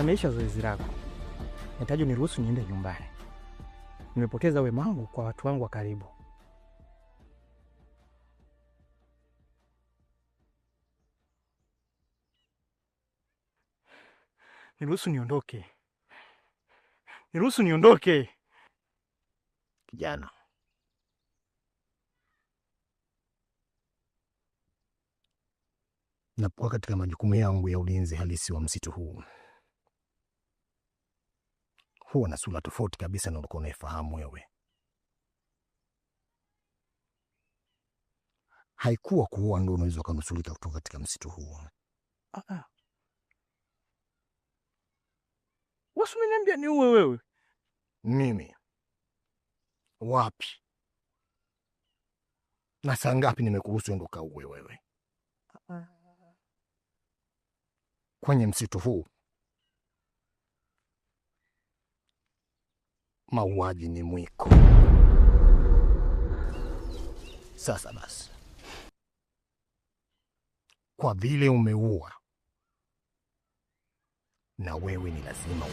kamilisha zoezi lako. Nahitaji uniruhusu niende nyumbani. Nimepoteza wema wangu kwa watu wangu wa karibu. Niruhusu niondoke. Niruhusu niondoke. Kijana, napokuwa katika majukumu yangu ya ulinzi halisi wa msitu huu, huwa na sura tofauti kabisa na ulikuwa unaifahamu wewe. Haikuwa kuua ndio unaweza kunusulika kutoka katika msitu huu. Wasu umeniambia ni uwe wewe? Mimi? Wapi? Na saa ngapi nimekuruhusu ndo kauwe wewe? Kwenye msitu huu mauaji ni mwiko. Sasa basi, kwa vile umeua, na wewe ni lazima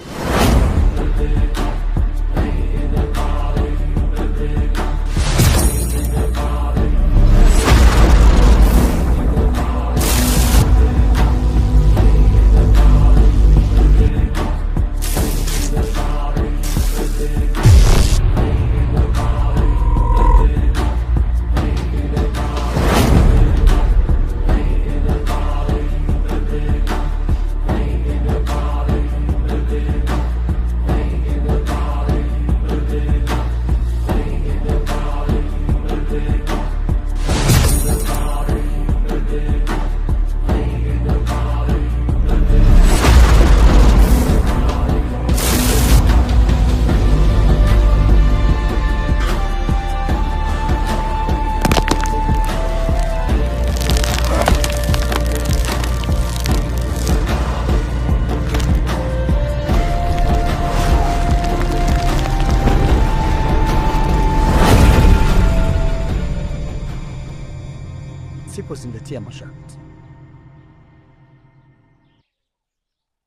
sipozingatia masharti.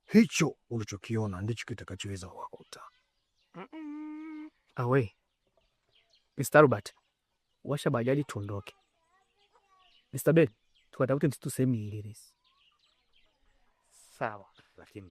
Hicho ulichokiona ndicho kitakachoweza kuwakuta. Awe. Mr. Robert, washa bajaji tuondoke. Mr. Ben, tukatafute msitu sehemu nyingine. Sawa, lakini